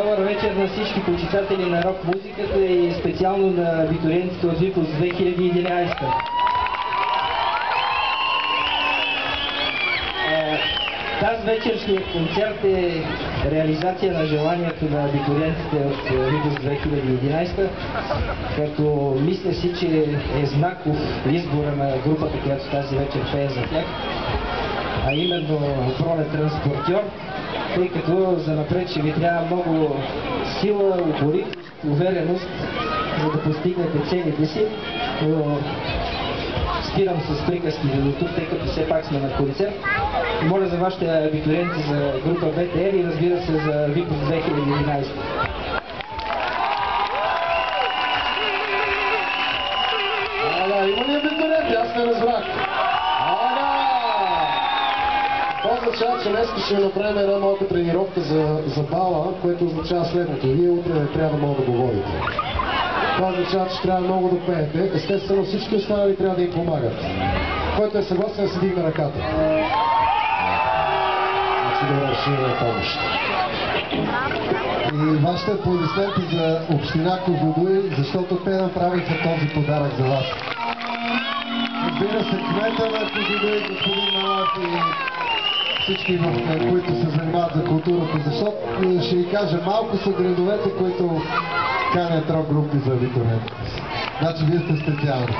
Добър вечер на всички почитатели на рок музиката и специално на абитуриентите от Випуск 2011. Тази вечершният концерт е реализация на желанието на абитуриентите от Випуск 2011, като мисля си, че е знаков избора на групата, която тази вечер пее за тях, а именно Броня Транспортьор, тъй като занапред ще ви трябва много сила, упоритост, увереност, за да постигнете целите си. Но спирам с приказките до тук, тъй като все пак сме на концерт. Моля за вашите абитуриенти за група БТР и разбира се за Випуск 2011. Има ли абитуриенти? Аз не разбрах. Това означава, че днес ще направим една малка тренировка за бала, което означава следното. Вие утре не трябва да могат да говорите. Това означава, че трябва много да пеете. Естествено, всички останали трябва да им помагат. Който е съгласен да се дигне ръката. Значи добре, ще има помощ. И вашите аплодисменти за община Козлодуй, защото те направиха този подарък за вас. Разбира се, кмета на Козлодуй, господин Малак и всички, които се занимават за културата, защото ще ви кажа, малко са градовете, които канят рок групи за абитуриенти. Значи вие сте специални.